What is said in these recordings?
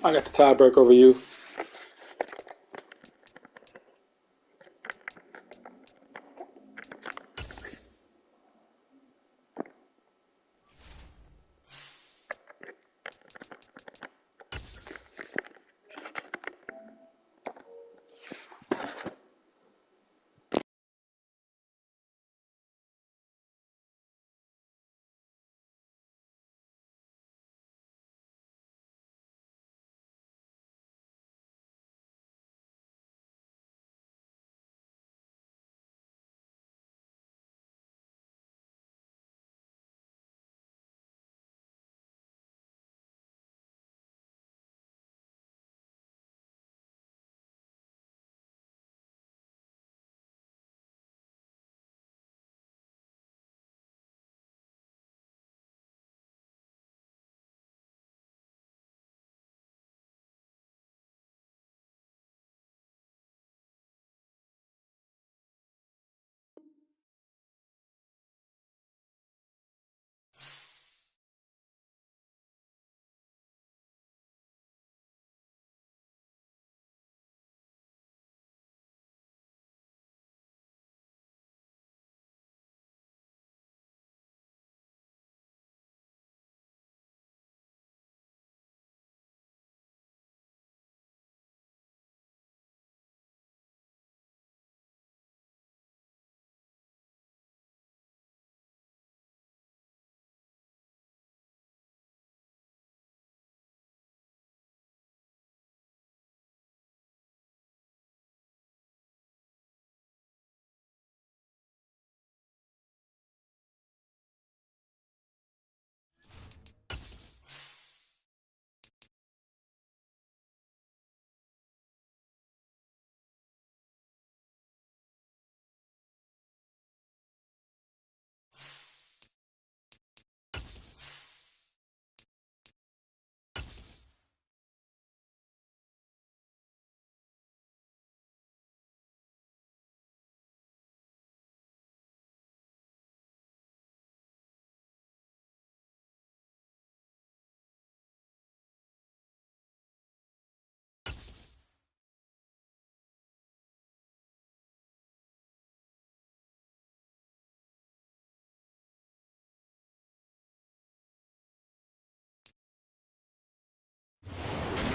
I got the tiebreak over you.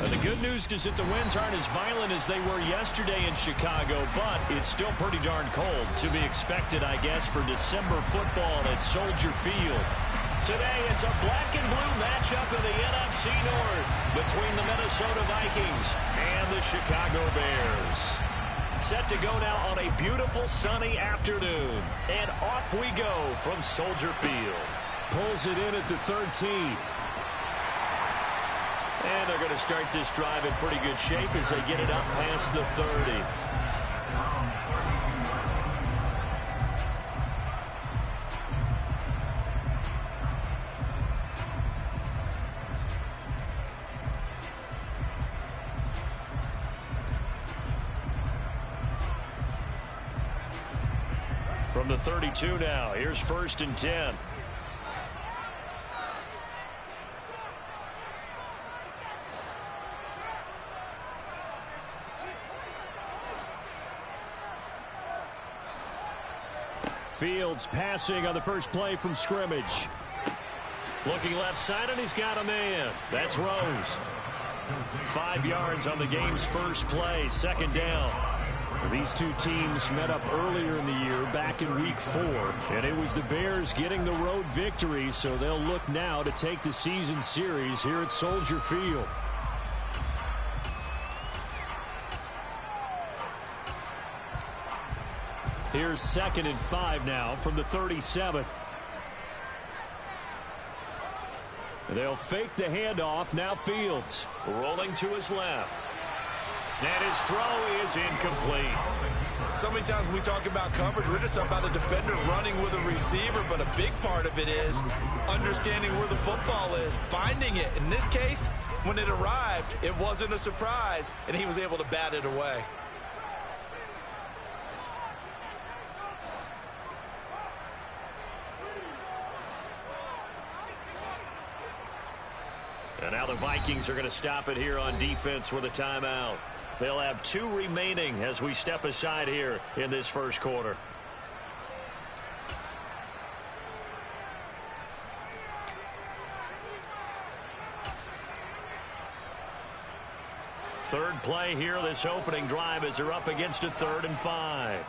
The good news is that the winds aren't as violent as they were yesterday in Chicago, but it's still pretty darn cold. To be expected, I guess, for December football at Soldier Field. Today, it's a black and blue matchup in the NFC North between the Minnesota Vikings and the Chicago Bears. Set to go now on a beautiful sunny afternoon. And off we go from Soldier Field. Pulls it in at the 13. And they're going to start this drive in pretty good shape as they get it up past the 30. From the 32 now, here's 1st and 10. Fields passing on the first play from scrimmage. Looking left side, and he's got a man. That's Rose. 5 yards on the game's first play, second down. These two teams met up earlier in the year, back in week 4, and it was the Bears getting the road victory, so they'll look now to take the season series here at Soldier Field. Here's 2nd and 5 now from the 37. They'll fake the handoff. Now Fields rolling to his left. And his throw is incomplete. So many times when we talk about coverage, we're just about a defender running with a receiver, but a big part of it is understanding where the football is, finding it. In this case, when it arrived, it wasn't a surprise, and he was able to bat it away. And now the Vikings are going to stop it here on defense with a timeout. They'll have 2 remaining as we step aside here in this first quarter. Third play here, this opening drive, as they're up against a 3rd and 5.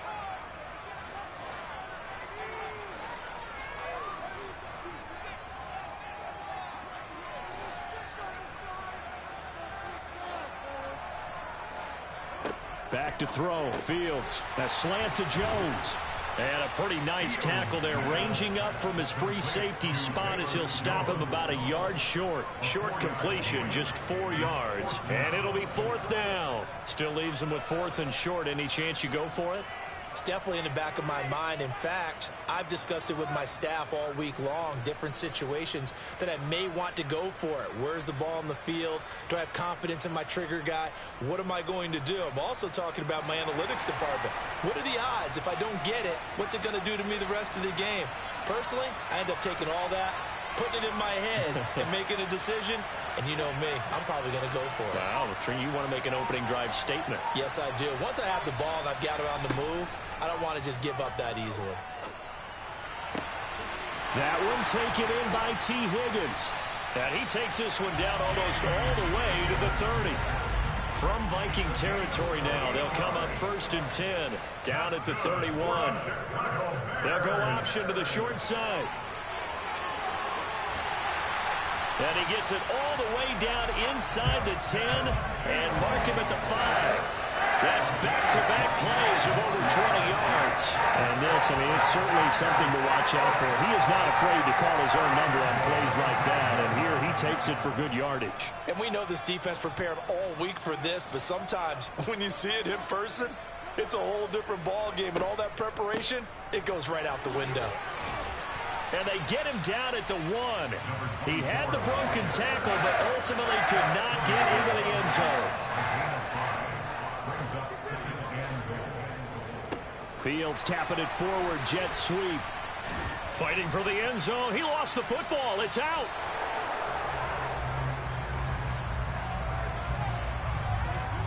Back to throw. Fields. A slant to Jones. And a pretty nice tackle there, ranging up from his free safety spot as he'll stop him about a yard short. Short completion, just 4 yards. And it'll be 4th down. Still leaves him with 4th and short. Any chance you go for it? It's definitely in the back of my mind. In fact, I've discussed it with my staff all week long, different situations that I may want to go for it. Where's the ball in the field? Do I have confidence in my trigger guy? What am I going to do? I'm also talking about my analytics department. What are the odds? If I don't get it, what's it going to do to me the rest of the game? Personally, I end up taking all that, putting it in my head, and making a decision. And you know me, I'm probably going to go for it. Wow, you want to make an opening drive statement. Yes, I do. Once I have the ball and I've got it on the move, I don't want to just give up that easily. That one taken in by T. Higgins. And he takes this one down almost all the way to the 30. From Viking territory now, they'll come up 1st and 10, down at the 31. They'll go option to the short side. And he gets it all the way down inside the 10 and mark him at the 5. That's back-to-back plays of over 20 yards. And this, it's certainly something to watch out for. He is not afraid to call his own number on plays like that. And here he takes it for good yardage. And we know this defense prepared all week for this, but sometimes when you see it in person, it's a whole different ball game. And all that preparation, it goes right out the window. And they get him down at the 1. He had the broken tackle, but ultimately could not get into the end zone. Fields tapping it forward, jet sweep. Fighting for the end zone. He lost the football. It's out.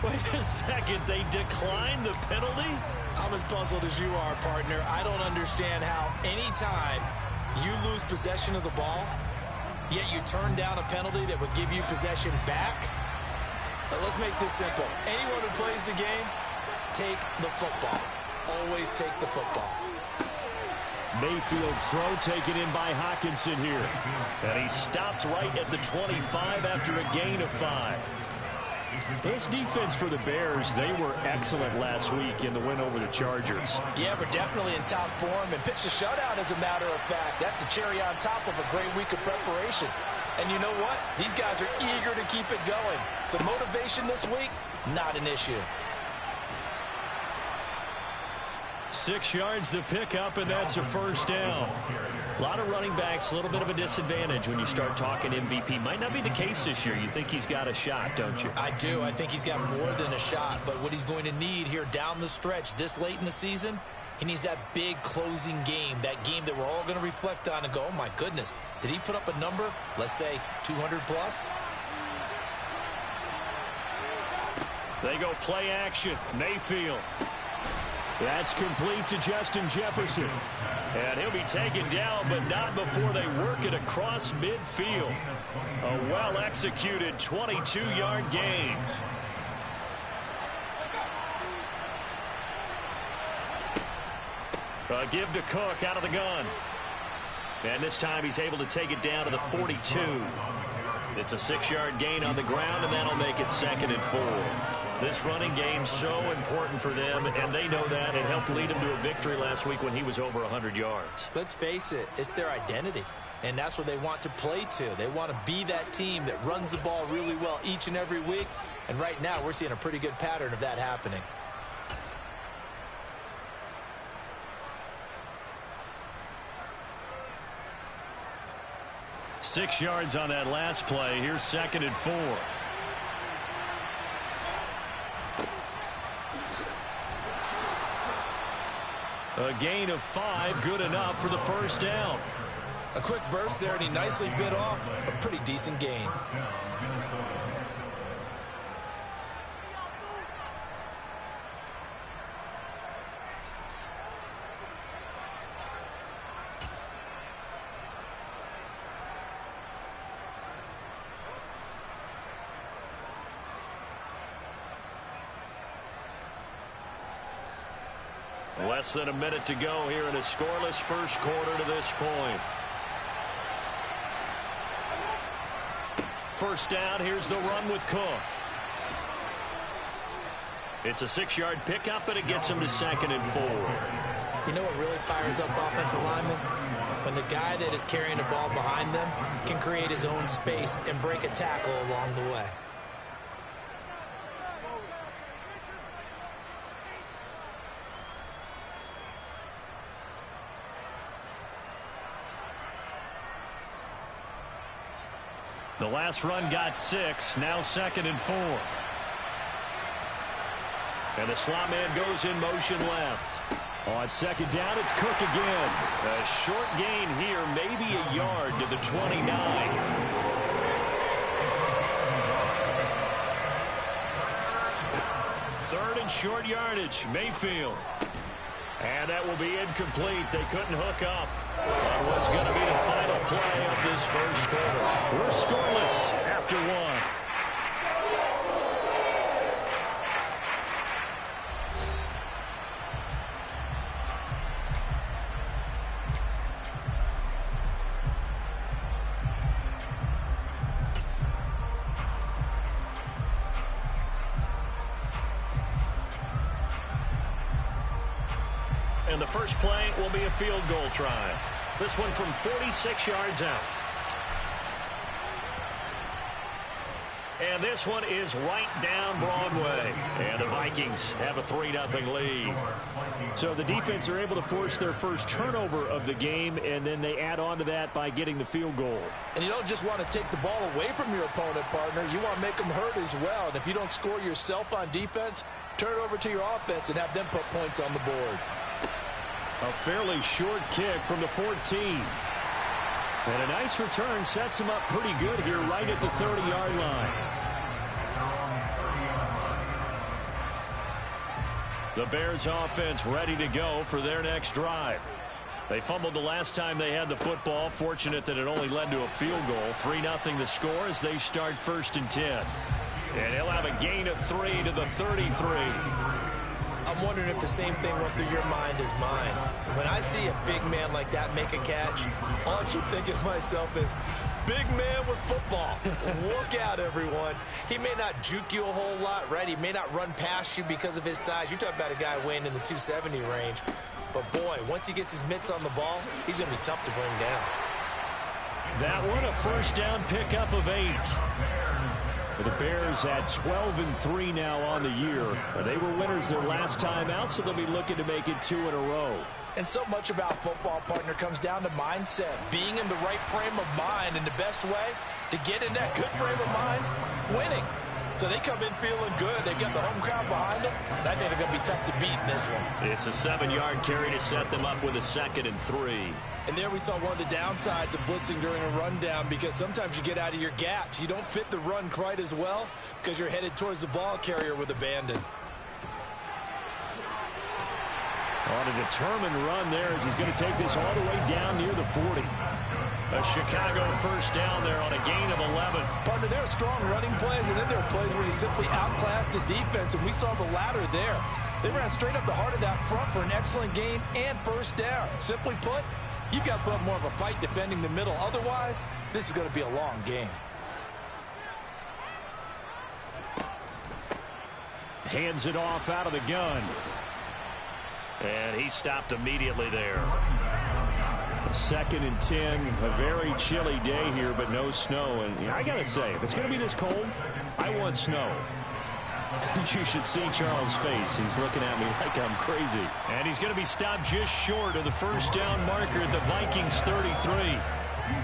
Wait a second. They declined the penalty? I'm as puzzled as you are, partner. I don't understand how anytime you lose possession of the ball, yet you turn down a penalty that would give you possession back. But let's make this simple. Anyone who plays the game, take the football. Always take the football. Mayfield's throw taken in by Hawkinson here. And he stopped right at the 25 after a gain of 5. This defense for the Bears, they were excellent last week in the win over the Chargers. Yeah, we're definitely in top form and pitched a shutout, as a matter of fact. That's the cherry on top of a great week of preparation. And you know what? These guys are eager to keep it going. So motivation this week, not an issue. 6 yards the pickup, and that's a 1st down. A lot of running backs, a little bit of a disadvantage when you start talking MVP. Might not be the case this year. You think he's got a shot, don't you? I do. I think he's got more than a shot. But what he's going to need here down the stretch this late in the season, he needs that big closing game, that game that we're all going to reflect on and go, oh, my goodness, did he put up a number, let's say 200 plus? They go play action. Mayfield. That's complete to Justin Jefferson. And he'll be taken down, but not before they work it across midfield. A well-executed 22-yard gain. A give to Cook out of the gun. And this time he's able to take it down to the 42. It's a 6-yard gain on the ground, and that'll make it 2nd and 4. This running game so important for them, and they know that. It helped lead them to a victory last week when he was over 100 yards. Let's face it, it's their identity, and that's what they want to play to. They want to be that team that runs the ball really well each and every week, and right now we're seeing a pretty good pattern of that happening. Six yards on that last play. Here's 2nd and 4. A gain of 5, good enough for the first down. A quick burst there, and he nicely bit off a pretty decent gain. Less than a minute to go here in a scoreless first quarter to this point. First down, here's the run with Cook. It's a 6-yard pickup, but it gets him to 2nd and 4. You know what really fires up offensive linemen? When the guy that is carrying the ball behind them can create his own space and break a tackle along the way. The last run got 6, now 2nd and 4. And the slot man goes in motion left. On 2nd down, it's Cook again. A short gain here, maybe a yard to the 29. 3rd and short yardage, Mayfield. And that will be incomplete. They couldn't hook up on what's going to be the final play of this first quarter. We're scoreless after 1. And the first play will be a field goal try. This one from 46 yards out. And this one is right down Broadway. And the Vikings have a 3-0 lead. So the defense are able to force their first turnover of the game, and then they add on to that by getting the field goal. And you don't just want to take the ball away from your opponent, partner. You want to make them hurt as well. And if you don't score yourself on defense, turn it over to your offense and have them put points on the board. A fairly short kick from the 14. And a nice return sets him up pretty good here right at the 30-yard line. The Bears offense ready to go for their next drive. They fumbled the last time they had the football. Fortunate that it only led to a field goal. 3-0 the score as they start 1st and 10. And he'll have a gain of 3 to the 33. I'm wondering if the same thing went through your mind as mine. When I see a big man like that make a catch, all I keep thinking to myself is, big man with football. Look out, everyone. He may not juke you a whole lot, right? He may not run past you because of his size. You're talking about a guy weighing in the 270 range. But, boy, once he gets his mitts on the ball, he's going to be tough to bring down. That one a first down pickup of 8. The Bears at 12-3 now on the year. They were winners their last time out, so they'll be looking to make it 2 in a row. And so much about football, partner, comes down to mindset. Being in the right frame of mind, and the best way to get in that good frame of mind, winning. So they come in feeling good. They've got the home crowd behind them. I think they're going to be tough to beat in this one. It's a 7-yard carry to set them up with a 2nd and 3. And there we saw one of the downsides of blitzing during a rundown, because sometimes you get out of your gaps. You don't fit the run quite as well because you're headed towards the ball carrier with abandon. On a determined run there as he's going to take this all the way down near the 40. A Chicago first down there on a gain of 11. Partner, there are strong running plays, and then there are plays where you simply outclass the defense, and we saw the latter there. They ran straight up the heart of that front for an excellent gain and first down. Simply put, you've got to put up more of a fight defending the middle. Otherwise, this is going to be a long game. Hands it off out of the gun. And he stopped immediately there. 2nd and 10, a very chilly day here, but no snow. And I got to say, if it's going to be this cold, I want snow. You should see Charles' face. He's looking at me like I'm crazy. And he's going to be stopped just short of the first down marker at the Vikings 33.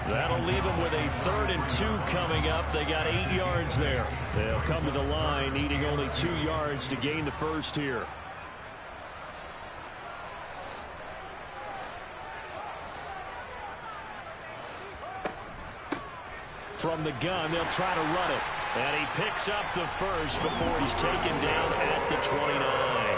That'll leave them with a 3rd and 2 coming up. They got 8 yards there. They'll come to the line, needing only 2 yards to gain the first here. From the gun, they'll try to run it. And he picks up the first before he's taken down at the 29.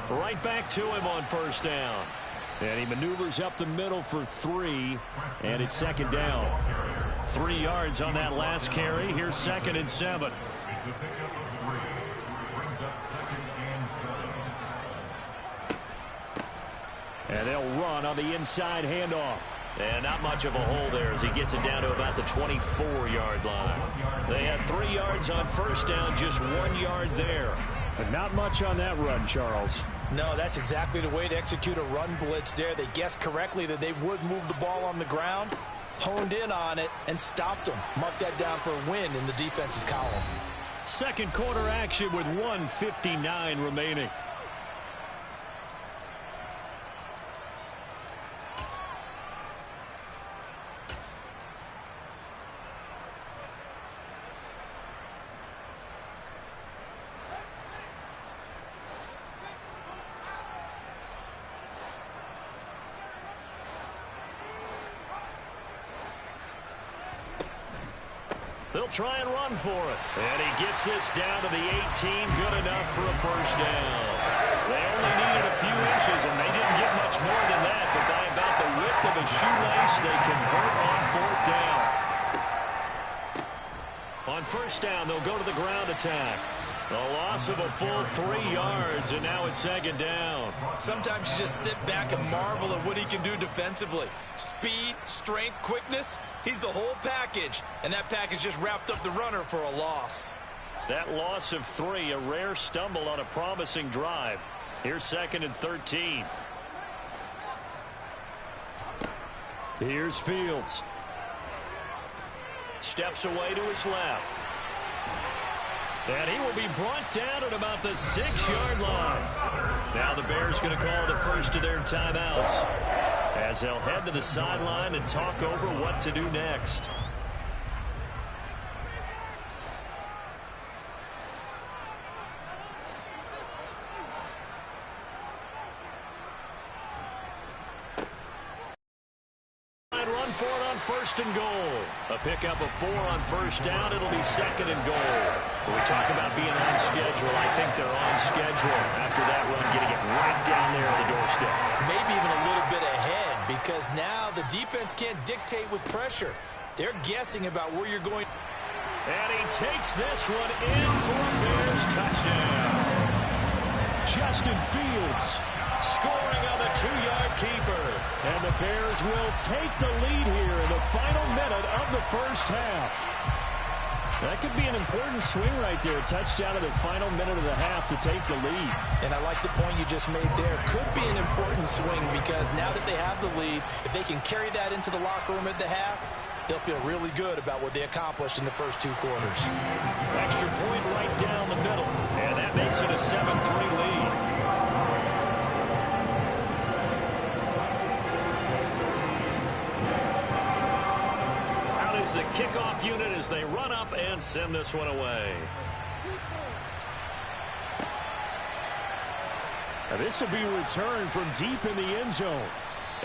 Right back to him on first down. And he maneuvers up the middle for 3, and it's 2nd down. 3 yards on that last carry. Here's 2nd and 7. And they'll run on the inside handoff. And not much of a hole there as he gets it down to about the 24-yard line. They had 3 yards on first down, just 1 yard there. But not much on that run, Charles. No, that's exactly the way to execute a run blitz there. They guessed correctly that they would move the ball on the ground, honed in on it, and stopped them. Mark that down for a win in the defense's column. Second quarter action with 1:59 remaining. They'll try and run for it. And he gets this down to the 18. Good enough for a first down. They only needed a few inches, and they didn't get much more than that. But by about the width of a shoelace, they convert on 4th down. On first down, they'll go to the ground attack. A loss of a full 3 yards, and now it's 2nd down. Sometimes you just sit back and marvel at what he can do defensively. Speed, strength, quickness. He's the whole package, and that package just wrapped up the runner for a loss. That loss of 3, a rare stumble on a promising drive. Here's 2nd and 13. Here's Fields. Steps away to his left. And he will be brought down at about the 6-yard line. Now the Bears going to call the first of their timeouts as they'll head to the sideline and talk over what to do next. Run for it on 1st and goal. A pickup of 4 on first down. It'll be 2nd and goal. When we talk about being on schedule, I think they're on schedule after that run, getting it right down there on the doorstep. Maybe even a little bit ahead, because now the defense can't dictate with pressure. They're guessing about where you're going. And he takes this one in for a Bears touchdown. Justin Fields scoring on the 2-yard keeper. And the Bears will take the lead here in the final minute of the first half. That could be an important swing right there. Touchdown in the final minute of the half to take the lead. And I like the point you just made there. Could be an important swing because now that they have the lead, if they can carry that into the locker room at the half, they'll feel really good about what they accomplished in the first 2 quarters. Extra point right down the middle. And that makes it a 7-3 lead. The kickoff unit as they run up and send this one away. Now this will be returned from deep in the end zone.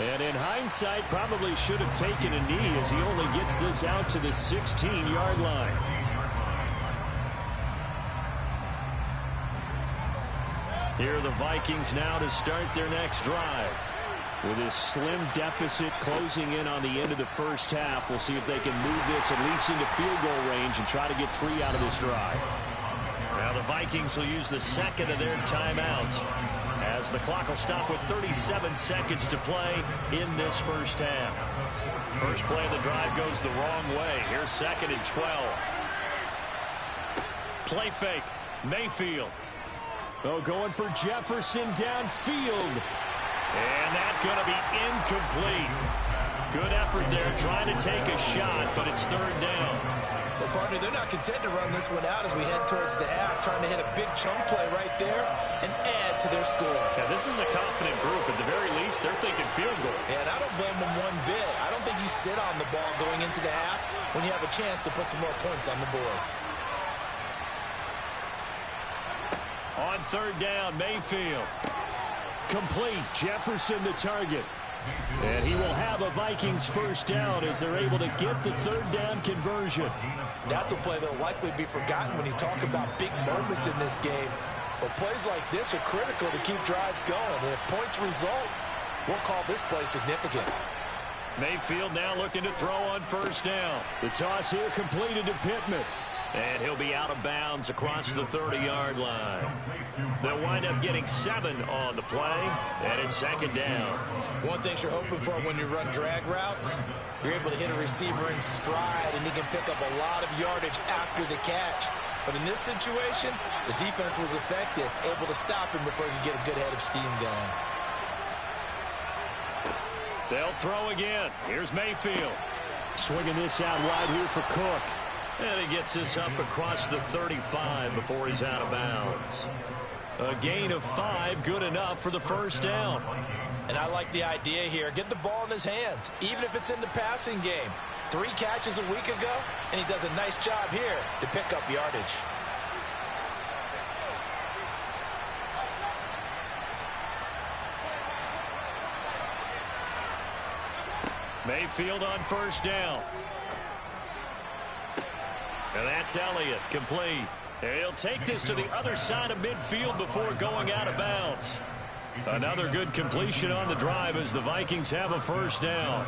And in hindsight, probably should have taken a knee as he only gets this out to the 16-yard line. Here are the Vikings now to start their next drive. With this slim deficit closing in on the end of the first half, we'll see if they can move this at least into field goal range and try to get 3 out of this drive. Now the Vikings will use the second of their timeouts as the clock will stop with 37 seconds to play in this first half. First play of the drive goes the wrong way. Here's 2nd and 12. Play fake. Mayfield. Oh, going for Jefferson downfield. And that's going to be incomplete. Good effort there trying to take a shot, but it's 3rd down. Well, partner, they're not content to run this one out as we head towards the half, trying to hit a big chunk play right there and add to their score. Yeah, this is a confident group. At the very least, they're thinking field goal. Yeah, and I don't blame them one bit. I don't think you sit on the ball going into the half when you have a chance to put some more points on the board. On 3rd down, Mayfield. Complete. Jefferson the target. And he will have a Vikings first down as they're able to get the 3rd down conversion. That's a play that will likely be forgotten when you talk about big moments in this game. But plays like this are critical to keep drives going. And if points result, we'll call this play significant. Mayfield now looking to throw on 1st down. The toss here completed to Pittman. And he'll be out of bounds across the 30-yard line. They'll wind up getting 7 on the play, and it's 2nd down. One thing you're hoping for when you run drag routes, you're able to hit a receiver in stride, and he can pick up a lot of yardage after the catch. But in this situation, the defense was effective, able to stop him before he could get a good head of steam going. They'll throw again. Here's Mayfield. Swinging this out wide here for Cook. And he gets this up across the 35 before he's out of bounds. A gain of 5, good enough for the first down. And I like the idea here. Get the ball in his hands, even if it's in the passing game. 3 catches a week ago, and he does a nice job here to pick up yardage. Mayfield on 1st down. And that's Elliott, complete. And he'll take this to the other side of midfield before going out of bounds. Another good completion on the drive as the Vikings have a first down.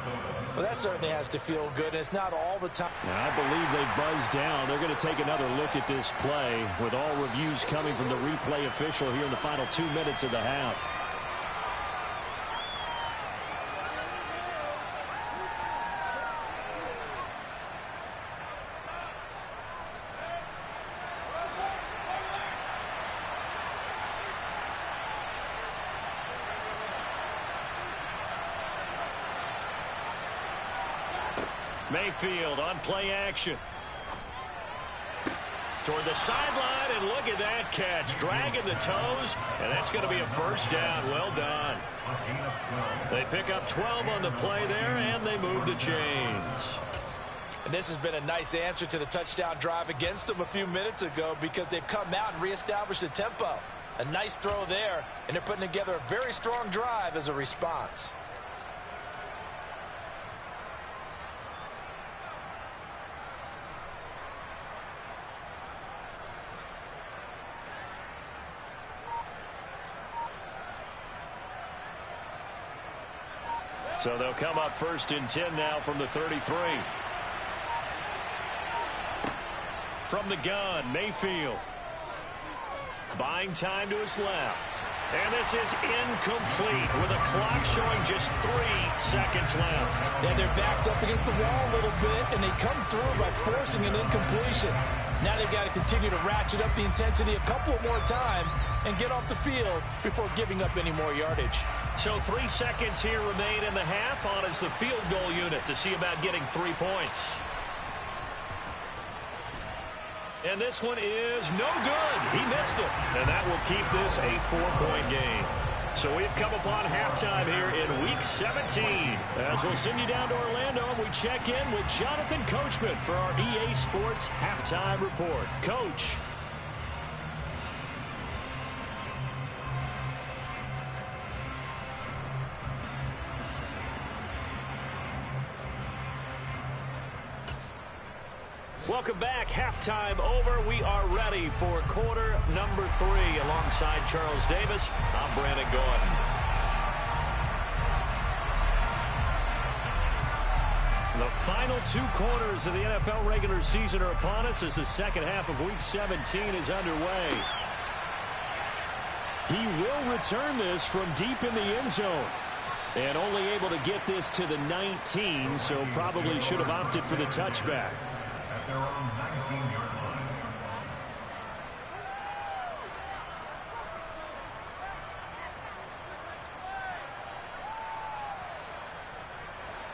Well, that certainly has to feel good, and it's not all the time. Now, I believe they buzzed down. They're going to take another look at this play with all reviews coming from the replay official here in the final 2 minutes of the half. Mayfield on play action. Toward the sideline, and look at that catch. Dragging the toes, and that's going to be a first down. Well done. They pick up 12 on the play there, and they move the chains. And this has been a nice answer to the touchdown drive against them a few minutes ago because they've come out and reestablished the tempo. A nice throw there, and they're putting together a very strong drive as a response. So they'll come up 1st and 10 now from the 33. From the gun, Mayfield. Buying time to his left. And this is incomplete with a clock showing just 3 seconds left. Yeah, their back's up against the wall a little bit, and they come through by forcing an incompletion. Now they've got to continue to ratchet up the intensity a couple more times and get off the field before giving up any more yardage. So 3 seconds here remain in the half. On is the field goal unit to see about getting 3 points. And this one is no good. He missed it. And that will keep this a 4-point game. So we've come upon halftime here in Week 17. As we'll send you down to Orlando, we check in with Jonathan Coachman for our EA Sports Halftime Report. Coach. Welcome back. Halftime over. We are ready for quarter number 3. Alongside Charles Davis, I'm Brandon Gordon. The final 2 quarters of the NFL regular season are upon us as the second half of Week 17 is underway. He will return this from deep in the end zone. And only able to get this to the 19, so probably should have opted for the touchback. At their own 19-yard line.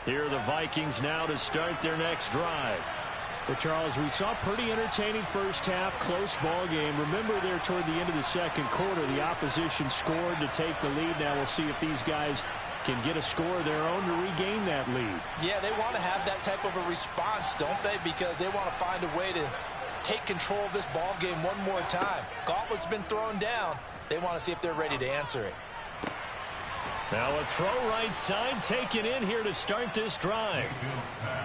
Here are the Vikings now to start their next drive. Well, Charles, we saw pretty entertaining first half, close ball game. Remember there toward the end of the second quarter, the opposition scored to take the lead. Now we'll see if these guys can get a score of their own to regain that lead. Yeah, they want to have that type of a response, don't they? Because they want to find a way to take control of this ball game one more time. Gauntlet's been thrown down. They want to see if they're ready to answer it. Now a throw right side taken in here to start this drive.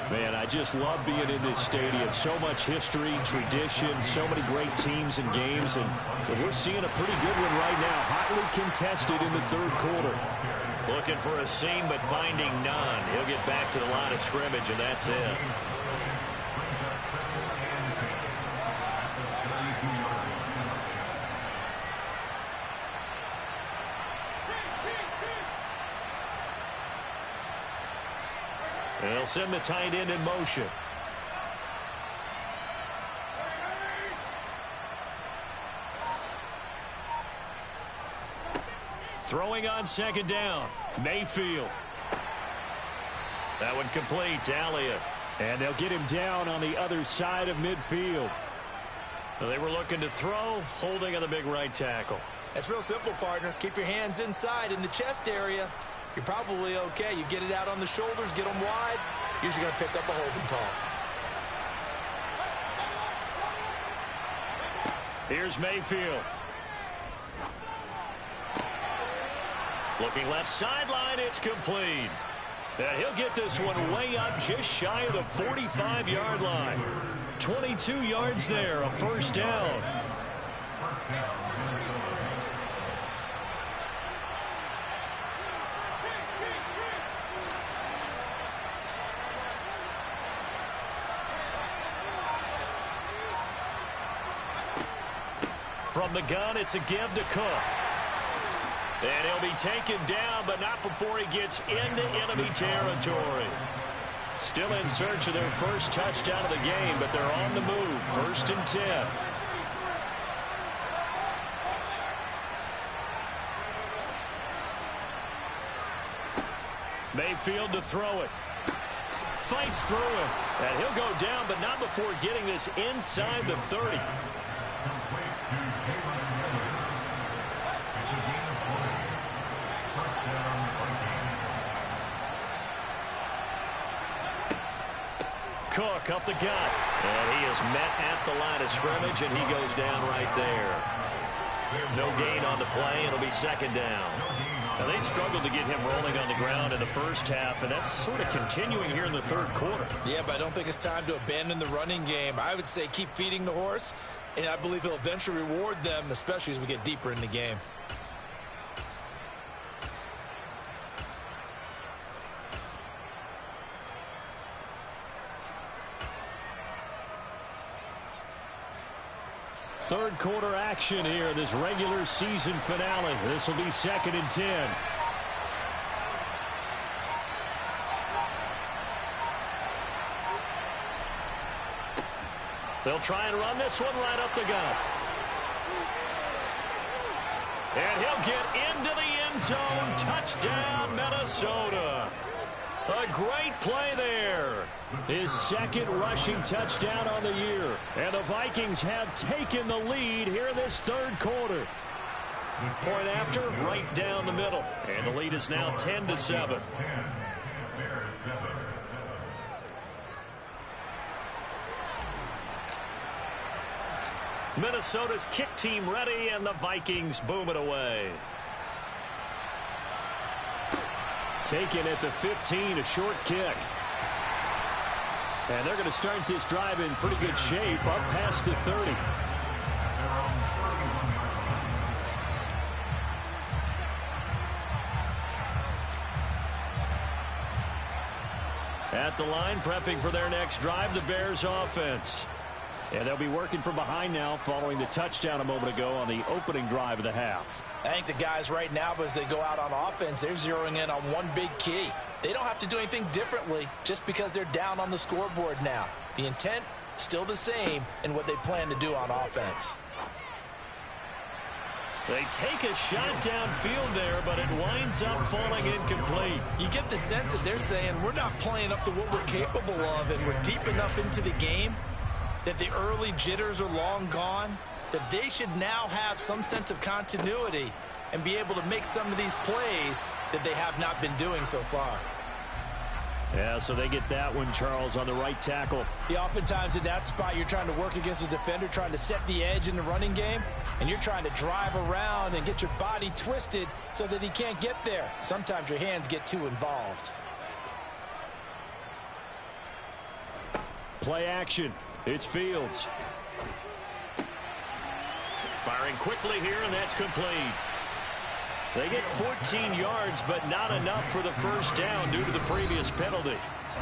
Man, I just love being in this stadium. So much history, tradition, so many great teams and games. And we're seeing a pretty good one right now. Hotly contested in the third quarter. Looking for a seam, but finding none. He'll get back to the line of scrimmage, and that's it. They'll send the tight end in motion. Throwing on second down. Mayfield. That one complete to Elliott. And they'll get him down on the other side of midfield. Well, they were looking to throw, holding on the big right tackle. It's real simple, partner. Keep your hands inside in the chest area. You're probably okay. You get it out on the shoulders, get them wide. Usually going to pick up a holding call. Here's Mayfield. Looking left sideline, it's complete. And he'll get this one way up just shy of the 45-yard line. 22 yards there, a first down. From the gun, it's a give to Cook. And he'll be taken down, but not before he gets into enemy territory. Still in search of their first touchdown of the game, but they're on the move. 1st and 10. Mayfield to throw it. Fights through him. And he'll go down, but not before getting this inside the 30. Cook up the gut. And he is met at the line of scrimmage, and he goes down right there. No gain on the play. It'll be second down. Now, they struggled to get him rolling on the ground in the first half, and that's sort of continuing here in the third quarter. Yeah, but I don't think it's time to abandon the running game. I would say keep feeding the horse, and I believe he'll eventually reward them, especially as we get deeper in the game. Third quarter action here, this regular season finale. This will be 2nd and 10. They'll try and run this one right up the gut. And he'll get into the end zone. Touchdown, Minnesota. A great play there. His second rushing touchdown on the year. And the Vikings have taken the lead here in this third quarter. Point after, right down the middle. And the lead is now 10-7. Minnesota's kick team ready, and the Vikings boom it away. Taken at the 15, a short kick. And they're going to start this drive in pretty good shape, up past the 30. At the line, prepping for their next drive, the Bears offense. And they'll be working from behind now following the touchdown a moment ago on the opening drive of the half. I think the guys right now, as they go out on offense, they're zeroing in on one big key. They don't have to do anything differently just because they're down on the scoreboard now. The intent, still the same in what they plan to do on offense. They take a shot downfield there, but it winds up falling incomplete. You get the sense that they're saying we're not playing up to what we're capable of, and we're deep enough into the game that the early jitters are long gone, that they should now have some sense of continuity and be able to make some of these plays that they have not been doing so far. Yeah, so they get that one, Charles, on the right tackle. Yeah, oftentimes in that spot, you're trying to work against a defender, trying to set the edge in the running game, and you're trying to drive around and get your body twisted so that he can't get there. Sometimes your hands get too involved. Play action. It's Fields. Firing quickly here, and that's complete. They get 14 yards, but not enough for the first down due to the previous penalty.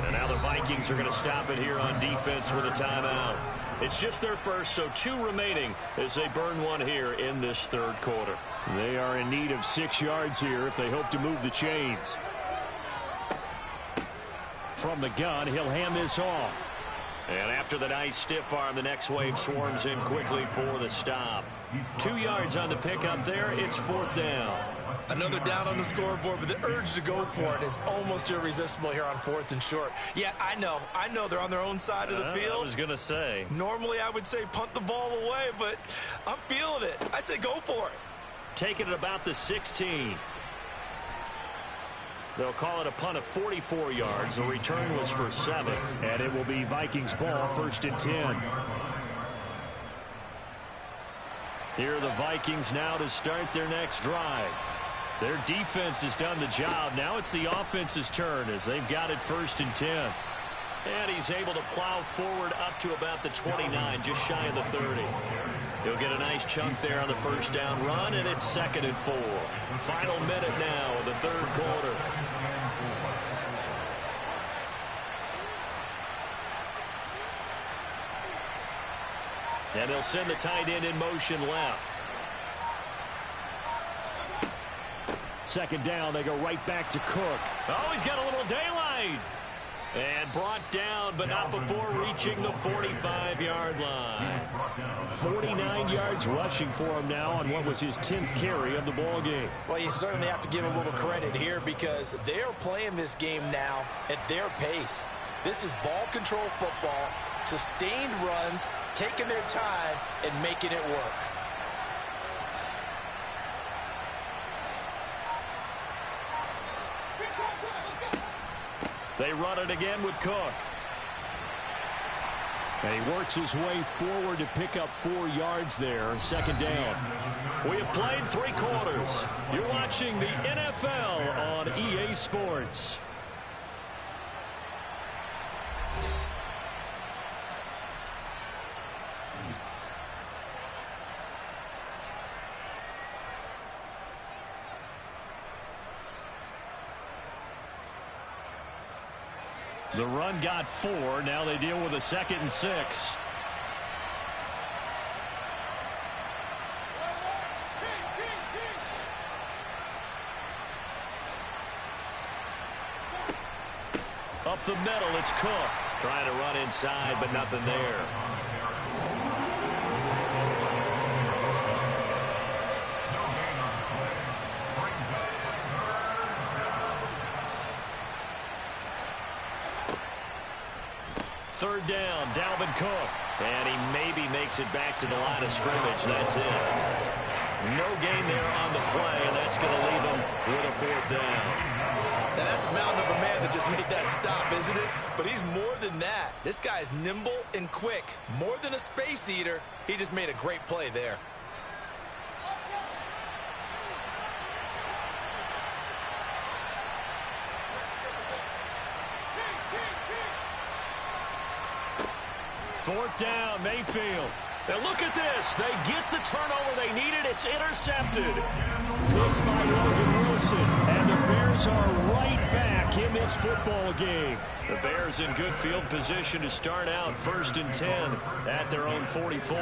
And now the Vikings are going to stop it here on defense with a timeout. It's just their first, so 2 remaining as they burn one here in this third quarter. They are in need of 6 yards here if they hope to move the chains. From the gun, he'll hand this off. And after the nice stiff arm, the next wave swarms in quickly for the stop. 2 yards on the pickup there. It's 4th down. Another down on the scoreboard, but the urge to go for it is almost irresistible here on 4th and short. Yeah, I know they're on their own side of the field. I was going to say. Normally I would say punt the ball away, but I'm feeling it. I say go for it. Taking it about the 16. They'll call it a punt of 44 yards. The return was for 7. And it will be Vikings ball, 1st and 10. Here are the Vikings now to start their next drive. Their defense has done the job. Now it's the offense's turn as they've got it 1st and 10. And he's able to plow forward up to about the 29, just shy of the 30. He'll get a nice chunk there on the first down run, and it's 2nd and 4. Final minute now of the third quarter. And they'll send the tight end in motion left. 2nd down, they go right back to Cook. Oh, he's got a little daylight. And brought down, but not before reaching the 45-yard line. 49 yards rushing for him now on what was his 10th carry of the ball game. Well, you certainly have to give a little credit here because they're playing this game now at their pace. This is ball control football, sustained runs, taking their time and making it work. They run it again with Cook. And he works his way forward to pick up 4 yards there. 2nd down. We have played 3 quarters. You're watching the NFL on EA Sports. The run got 4. Now they deal with a 2nd and 6. Up the middle, it's Cook. Trying to run inside, but nothing there. Third down, Dalvin Cook. And he maybe makes it back to the line of scrimmage. That's it. No gain there on the play, and that's going to leave him with a 4th down. Now that's a mountain of a man that just made that stop, isn't it? But he's more than that. This guy's nimble and quick. More than a space eater. He just made a great play there. 4th down, Mayfield. And look at this. They get the turnover they needed. It's intercepted. Picked by Logan Wilson. And the Bears are right back in this football game. The Bears in good field position to start out 1st and 10 at their own 44.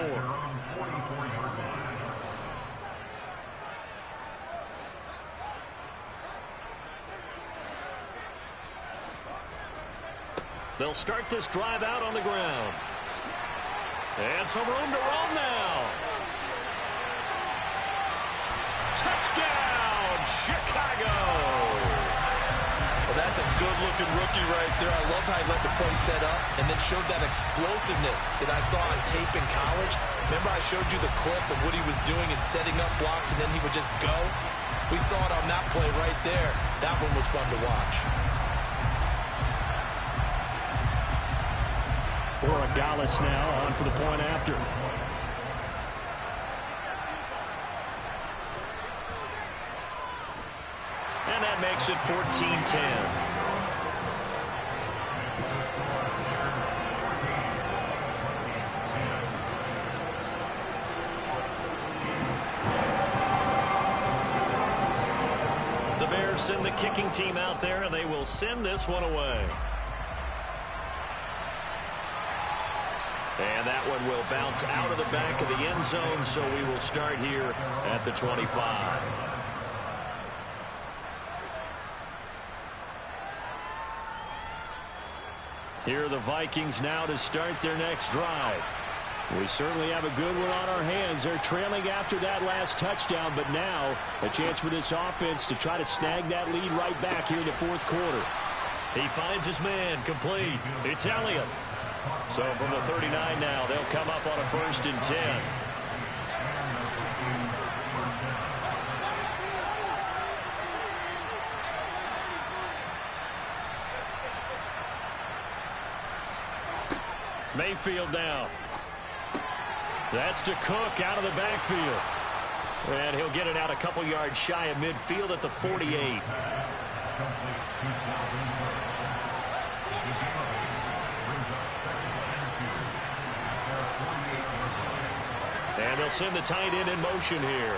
They'll start this drive out on the ground. And some room to roam now. Touchdown, Chicago. Well, that's a good-looking rookie right there. I love how he let the play set up and then showed that explosiveness that I saw on tape in college. Remember I showed you the clip of what he was doing and setting up blocks, and then he would just go? We saw it on that play right there. That one was fun to watch. Borregales now on for the point after. And that makes it 14-10. The Bears send the kicking team out there, and they will send this one away. And that one will bounce out of the back of the end zone, so we will start here at the 25. Here are the Vikings now to start their next drive. We certainly have a good one on our hands. They're trailing after that last touchdown, but now a chance for this offense to try to snag that lead right back here in the 4th quarter. He finds his man, complete. It's Elliott. So from the 39 now, they'll come up on a 1st and 10. Mayfield now. That's to Cook out of the backfield. And he'll get it out a couple yards shy of midfield at the 48. And they'll send the tight end in motion here.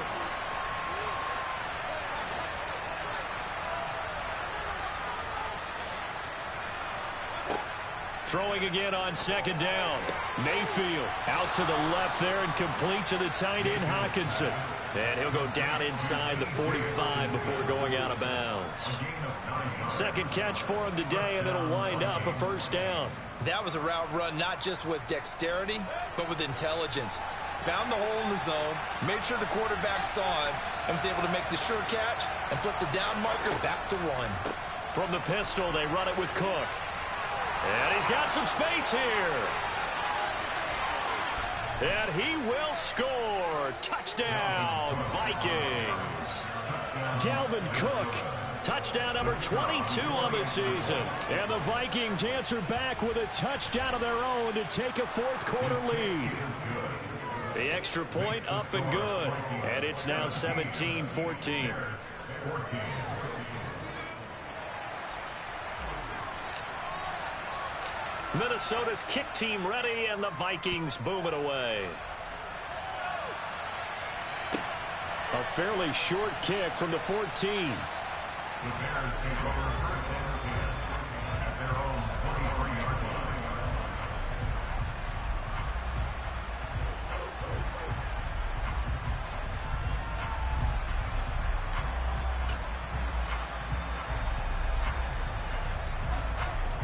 Throwing again on 2nd down. Mayfield out to the left there and complete to the tight end, Hawkinson. And he'll go down inside the 45 before going out of bounds. 2nd catch for him today, and it'll wind up a 1st down. That was a route run not just with dexterity, but with intelligence. Found the hole in the zone, made sure the quarterback saw him, and was able to make the sure catch and flip the down marker back to 1. From the pistol, they run it with Cook. And he's got some space here. And he will score. Touchdown, Vikings. Dalvin Cook, touchdown number 22 on the season. And the Vikings answer back with a touchdown of their own to take a 4th quarter lead. The extra point up and good. And it's now 17-14. Minnesota's kick team ready, and the Vikings boom it away. A fairly short kick from the 14. The Bears take over 1st and 10 at their own 23-yard line.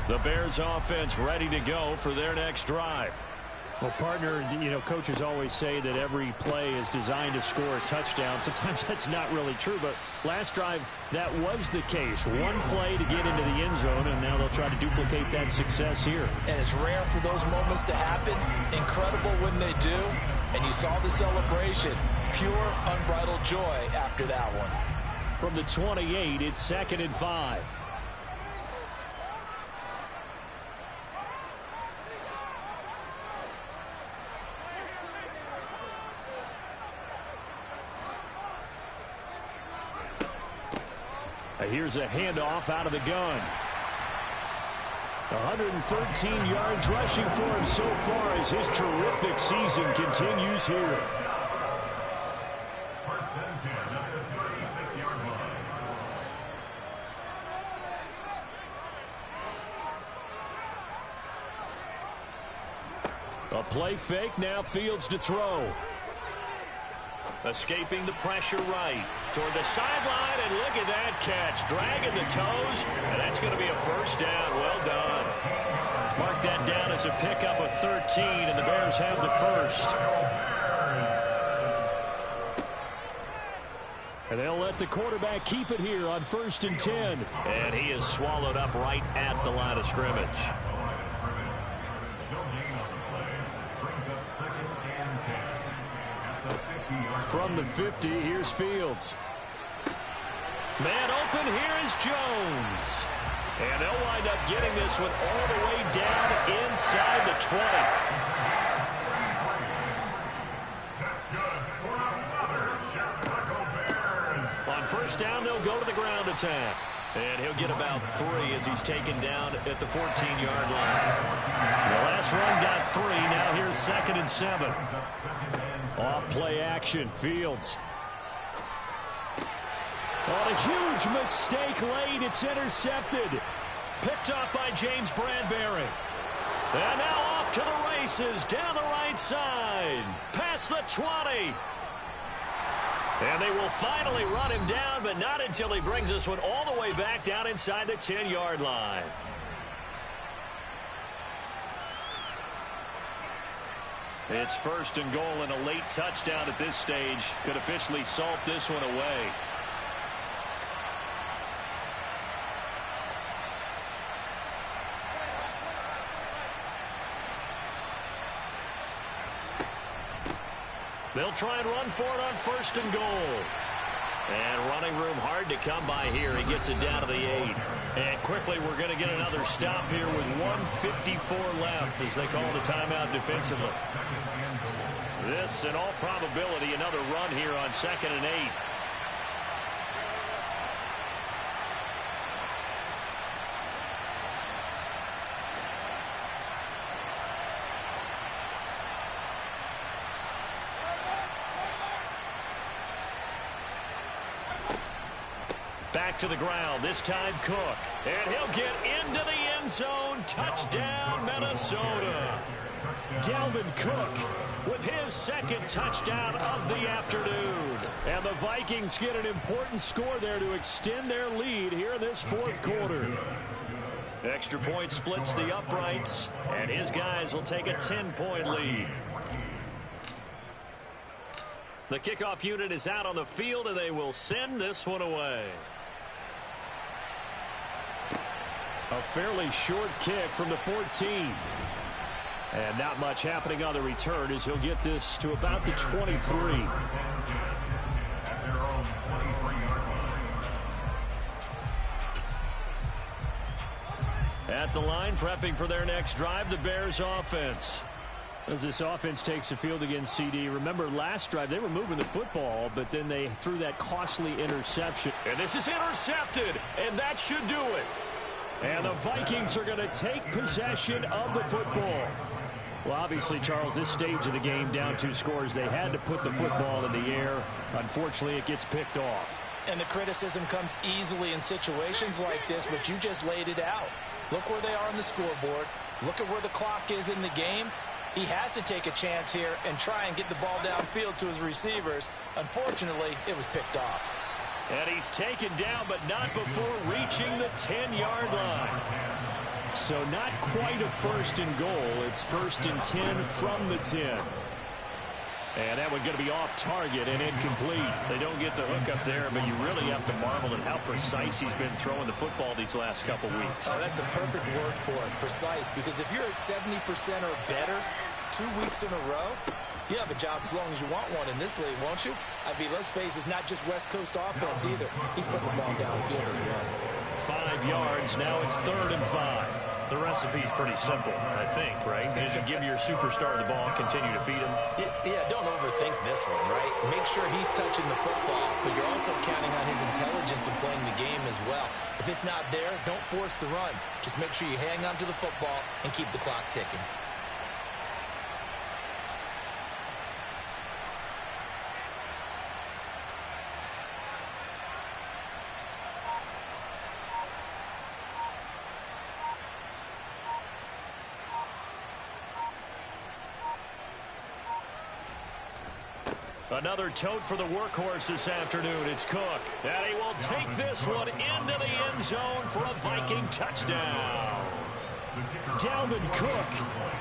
The Bears offense ready to go for their next drive. Well, partner, you know, coaches always say that every play is designed to score a touchdown. Sometimes that's not really true, but last drive, that was the case. One play to get into the end zone, and now they'll try to duplicate that success here. And it's rare for those moments to happen. Incredible when they do. And you saw the celebration. Pure, unbridled joy after that one. From the 28, it's 2nd and 5. Here's a handoff out of the gun. 113 yards rushing for him so far as his terrific season continues here. First and 10 at the 36-yard line. A play fake, now Fields to throw. Escaping the pressure right toward the sideline, and look at that catch. Dragging the toes, and that's going to be a first down. Well done. Mark that down as a pickup of 13, and the Bears have the first. And they'll let the quarterback keep it here on 1st and 10. And he is swallowed up right at the line of scrimmage. From the 50, here's Fields. Man open, here is Jones. And they'll wind up getting this one all the way down inside the 20. On first down, they'll go to the ground attack. And he'll get about 3 as he's taken down at the 14-yard line. The last run got 3. Now here's 2nd and 7. Off play action, Fields. Oh, a huge mistake late. It's intercepted. Picked up by James Bradbury. And now off to the races down the right side. Past the 20. And they will finally run him down, but not until he brings this one all the way back down inside the 10-yard line. It's 1st and goal, and a late touchdown at this stage could officially salt this one away. They'll try and run for it on 1st and goal. And running room hard to come by here. He gets it down to the 8. And quickly we're going to get another stop here with 1:54 left as they call the timeout defensively. This, in all probability, another run here on 2nd and 8. Back to the ground, this time Cook. And he'll get into the end zone. Touchdown, Minnesota. Dalvin Cook with his 2nd touchdown of the afternoon. And the Vikings get an important score there to extend their lead here in this 4th quarter. Extra point splits the uprights, and his guys will take a 10-point lead. The kickoff unit is out on the field, and they will send this one away. A fairly short kick from the 14. And not much happening on the return as he'll get this to about the 23. At the line, prepping for their next drive, the Bears offense. As this offense takes the field against CD, remember last drive they were moving the football, but then they threw that costly interception. And this is intercepted, and that should do it. And the Vikings are going to take possession of the football. Well, obviously, Charles, this stage of the game, down 2 scores, they had to put the football in the air. Unfortunately, it gets picked off. And the criticism comes easily in situations like this, but you just laid it out. Look where they are on the scoreboard. Look at where the clock is in the game. He has to take a chance here and try and get the ball downfield to his receivers. Unfortunately, it was picked off. And he's taken down, but not before reaching the 10-yard line. So not quite a 1st and goal. It's 1st and 10 from the 10. And that one going to be off target and incomplete. They don't get the hook up there, but you really have to marvel at how precise he's been throwing the football these last couple weeks. Oh, that's a perfect word for it, precise. Because if you're at 70% or better 2 weeks in a row, you have a job as long as you want one in this league, won't you? I mean, let's face it, it's not just West Coast offense either. He's putting the ball downfield as well. 5 yards. Now it's 3rd and 5. The recipe's pretty simple, I think, right? You just give your superstar the ball, continue to feed him. Yeah, don't overthink this one, right? Make sure he's touching the football, but you're also counting on his intelligence in playing the game as well. If it's not there, don't force the run. Just make sure you hang on to the football and keep the clock ticking. Another tote for the workhorse this afternoon. It's Cook. And he will take this one into the end zone for a Viking touchdown. Dalvin Cook.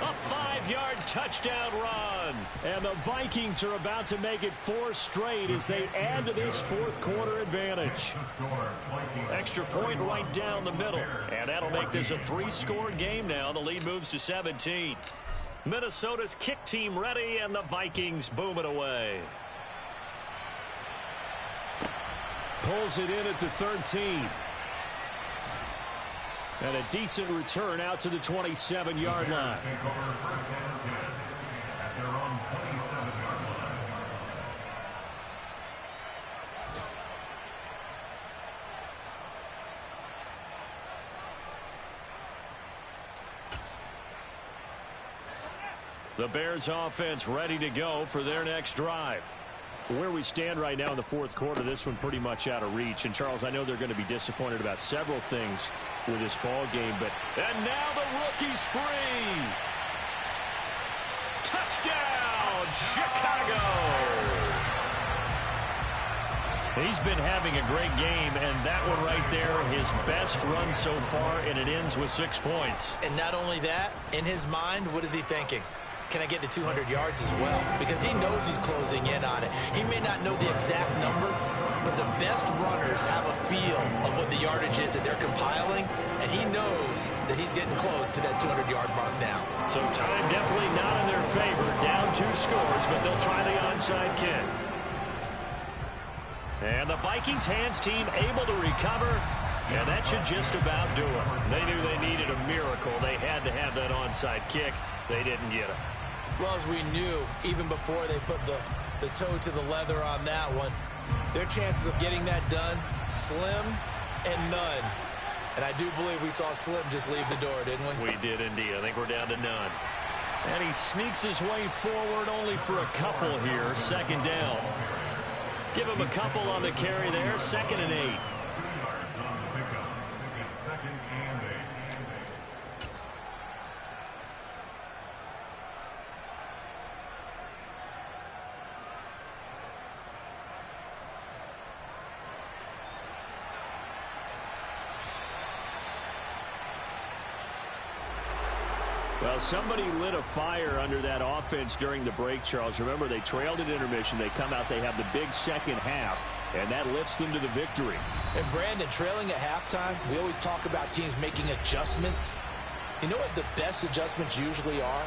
A 5-yard touchdown run. And the Vikings are about to make it 4 straight as they add to this fourth quarter advantage. Extra point right down the middle. And that'll make this a 3-score game now. The lead moves to 17. Minnesota's kick team ready, and the Vikings boom it away. Pulls it in at the 13. And a decent return out to the 27-yard line. The Bears offense ready to go for their next drive. Where we stand right now in the fourth quarter, this one pretty much out of reach. And, Charles, I know they're going to be disappointed about several things with this ball game, but... And now the rookie's free. Touchdown, Chicago. He's been having a great game, and that one right there, his best run so far, and it ends with 6 points. And not only that, in his mind, what is he thinking? Can I get to 200 yards as well? Because he knows he's closing in on it. He may not know the exact number, but the best runners have a feel of what the yardage is that they're compiling, and he knows that he's getting close to that 200-yard mark now. So time definitely not in their favor. Down 2 scores, but they'll try the onside kick. And the Vikings hands team able to recover, and that should just about do it. They knew they needed a miracle. They had to have that onside kick. They didn't get it. Well, as we knew, even before they put the toe to the leather on that one, their chances of getting that done, slim and none. And I do believe we saw Slim just leave the door, didn't we? We did indeed. I think we're down to none. And he sneaks his way forward only for a couple here. Second down. Give him a couple on the carry there. 2nd and 8. Well, somebody lit a fire under that offense during the break, Charles. Remember, they trailed at intermission. They come out, they have the big second half, and that lifts them to the victory. And, Brandon, trailing at halftime, we always talk about teams making adjustments. You know what the best adjustments usually are?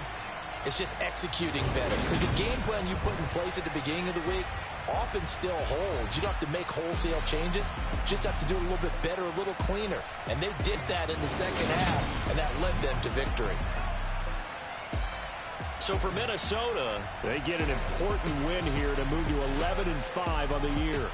It's just executing better. Because the game plan you put in place at the beginning of the week often still holds. You don't have to make wholesale changes. You just have to do it a little bit better, a little cleaner. And they did that in the second half, and that led them to victory. So for Minnesota, they get an important win here to move to 11-5 on the year.